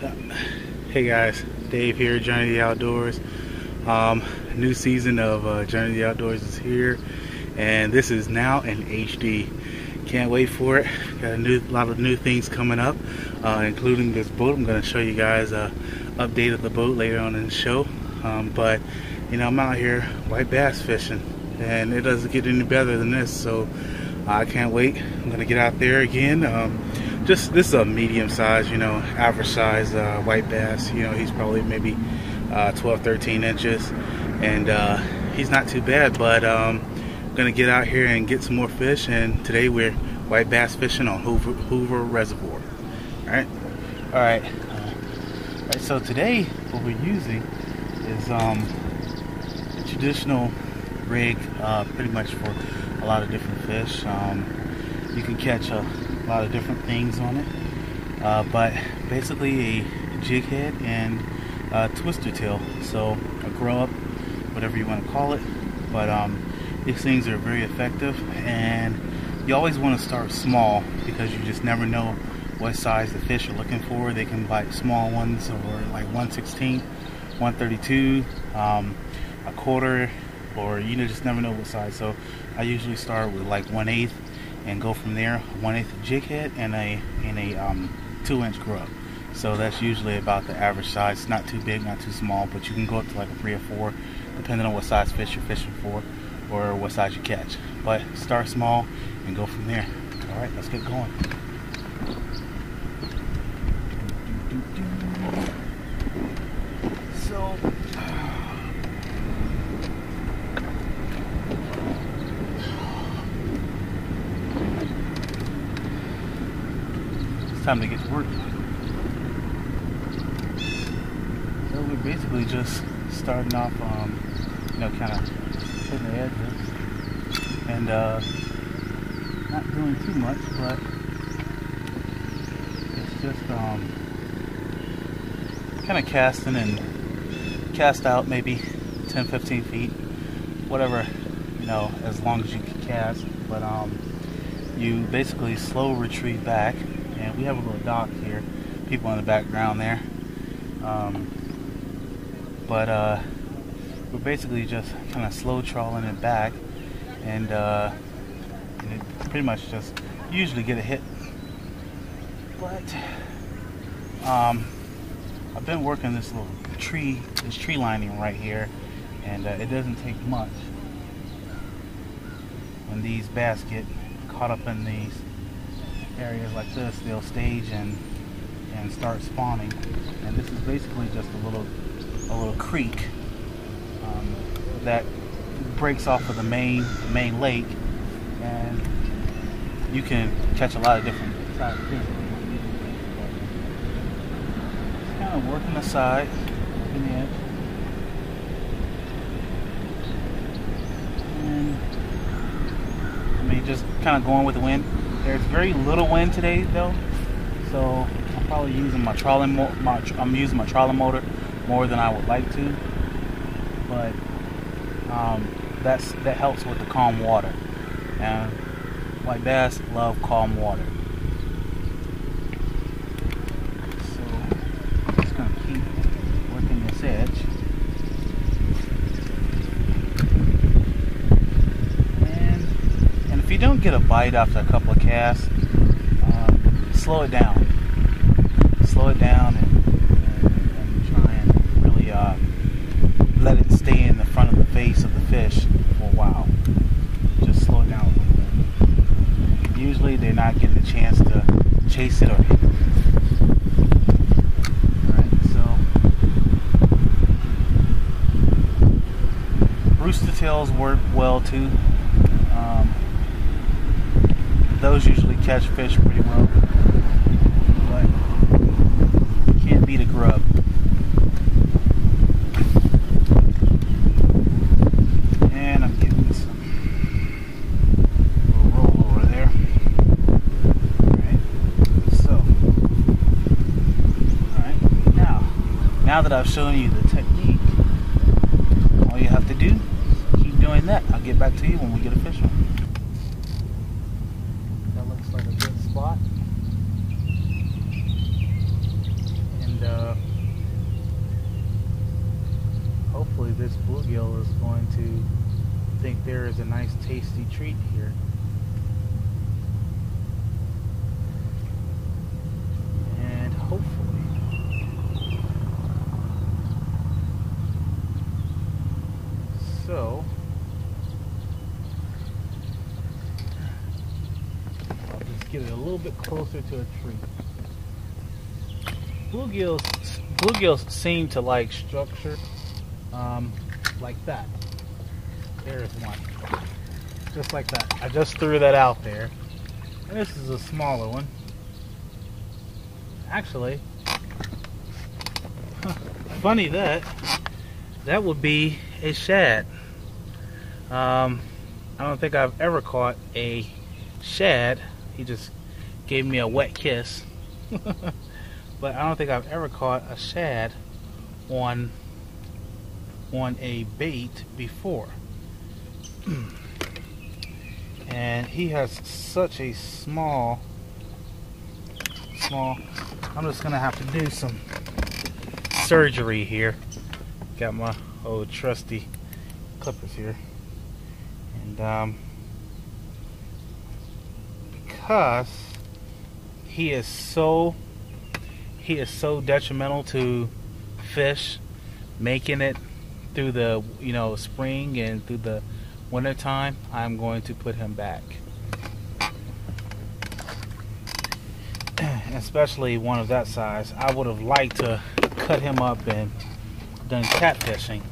Hey guys, Dave here, Journey to the Outdoors. New season of Journey to the Outdoors is here, and this is now in HD. Can't wait for it. Got a lot of new things coming up, including this boat. I'm going to show you guys a update of the boat later on in the show. But you know, I'm out here white bass fishing, and it doesn't get any better than this. So I can't wait. I'm going to get out there again. This is a medium size, you know, average size white bass. You know, he's probably maybe 12, 13 inches, and he's not too bad. But I'm gonna get out here and get some more fish. And today we're white bass fishing on Hoover Reservoir. All right. So today what we're using is a traditional rig, pretty much for a lot of different fish. You can catch a lot of different things on it, but basically a jig head and a twister tail, so a grow up, whatever you want to call it. But these things are very effective, and you always want to start small because you just never know what size the fish are looking for. They can bite small ones, or like 1/16, 1/32, a quarter, or you just never know what size. So I usually start with like 1/8 and go from there. 1/8 jig head and a 2-inch grub. So that's usually about the average size. It's not too big, not too small, but you can go up to like a 3 or 4 depending on what size fish you're fishing for or what size you catch. But start small and go from there. All right, let's get going. So time to get to work. So we're basically just starting off, you know, kind of putting the edges and not doing too much, but it's just kind of casting and cast out maybe 10-15 feet, whatever, you know, as long as you can cast. But you basically slow retreat back. And we have a little dock here, people in the background there, but we're basically just kind of slow trawling it back, and it pretty much just usually get a hit. But I've been working this little tree lining right here, and it doesn't take much when these bass get caught up in these areas like this. They'll stage and start spawning, and this is basically just a little creek that breaks off of the main lake, and you can catch a lot of different types of fish. Just kind of working the side, working the edge, and I mean, just kind of going with the wind. There's very little wind today, though, so I'm probably using my trolling motor more than I would like to. But that helps with the calm water, and white bass love calm water. So I'm just gonna keep working this edge. And if you don't get a bite after a couple of casts, slow it down. Slow it down and try and really let it stay in the front of the face of the fish for a while. Just slow it down a little bit. Usually they're not getting a chance to chase it or hit it. Alright, so rooster tails work well too. Those usually catch fish pretty well, but you can't beat a grub. And I'm getting some little roll over there. Alright, so, alright, now that I've shown you the technique, all you have to do is keep doing that. I'll get back to you when we get a fish on. Like a good spot, and this bluegill is going to think there is a nice tasty treat here. And hopefully so I'll just get it a little bit closer to a tree. Bluegills seem to like structure like that. There's one. Just like that. I just threw that out there. And this is a smaller one. Actually, funny that would be a shad. I don't think I've ever caught a shad. He just gave me a wet kiss. But I don't think I've ever caught a shad on a bait before. And he has such a small, I'm just gonna have to do some surgery here. Got my old trusty clippers here. And because he is so detrimental to fish, making it through the spring and through the winter time, I'm going to put him back. Especially one of that size. I would have liked to cut him up and done catfishing.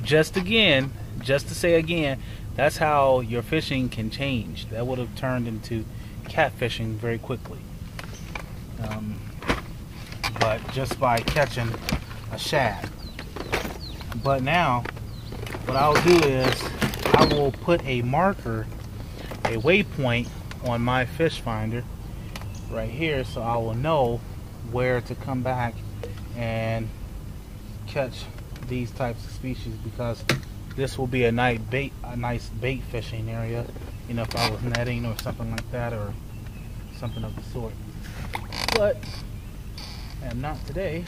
Just to say again, that's how your fishing can change. That would have turned into catfishing very quickly. But just by catching a shad. But now, what I'll do is I will put a marker, a waypoint on my fish finder right here, so I will know where to come back and catch these types of species, because this will be a nice bait fishing area. If I was netting or something like that, or something of the sort. But I am not today.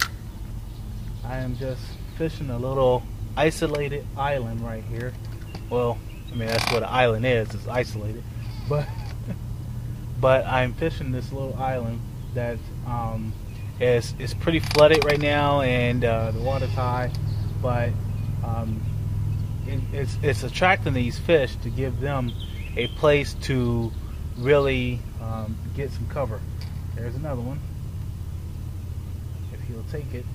I am just fishing a little isolated island right here. Well, I mean, that's what an island is, it's isolated. But I'm fishing this little island that is pretty flooded right now, and the water's high, but it's attracting these fish to give them a place to really get some cover. There's another one, if he'll take it.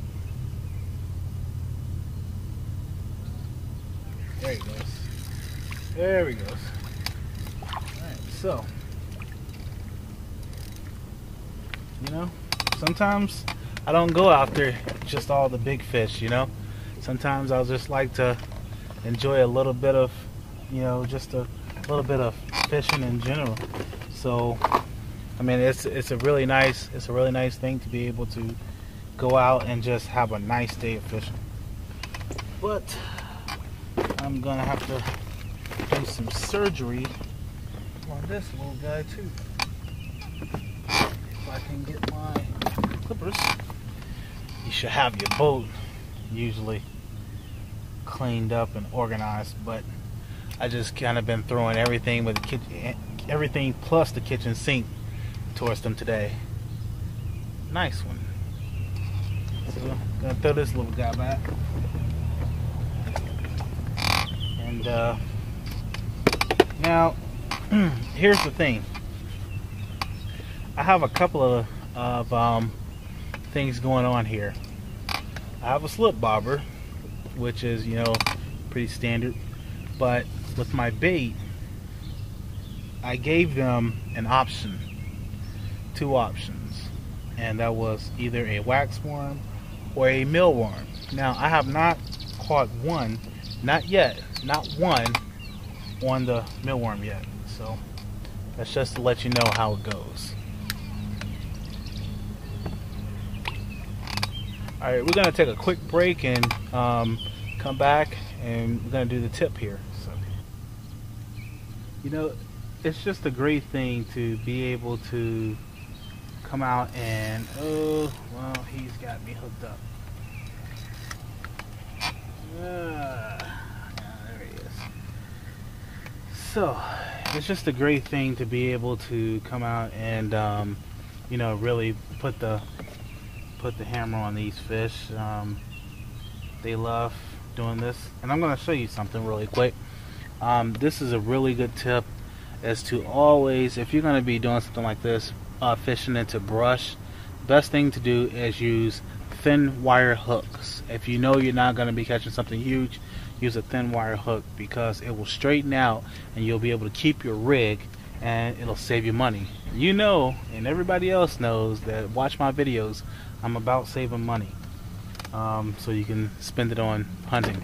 There he goes. There he goes. Alright, so sometimes I don't go after just all the big fish, Sometimes I'll just like to enjoy a little bit of, just a little bit of fishing in general. So I mean, it's a really nice thing to be able to go out and just have a nice day of fishing. But I'm gonna have to do some surgery on this little guy too. If I can get my clippers. You should have your boat usually cleaned up and organized, but I just kind of been throwing everything with the kitchen, everything plus the kitchen sink towards them today. Nice one. So I'm gonna throw this little guy back. And now here's the thing. I have a couple of things going on here. I have a slip bobber, which is, pretty standard, but with my bait, I gave them an option, 2 options, and that was either a wax worm or a mealworm. Now, I have not caught one, not yet, not one on the mealworm yet, so that's just to let you know how it goes. Alright, we're going to take a quick break and come back, and we're going to do the tip here. So, it's just a great thing to be able to come out and, oh, well, he's got me hooked up. So it's just a great thing to be able to come out and you know, really put the hammer on these fish. They love doing this, and I'm going to show you something really quick. This is a really good tip, as to always, if you're going to be doing something like this, fishing into brush, best thing to do is use thin wire hooks. If you know you're not going to be catching something huge, use a thin wire hook, because it will straighten out and you'll be able to keep your rig, and it'll save you money. You know, and everybody else knows that watch my videos, I'm about saving money, so you can spend it on hunting.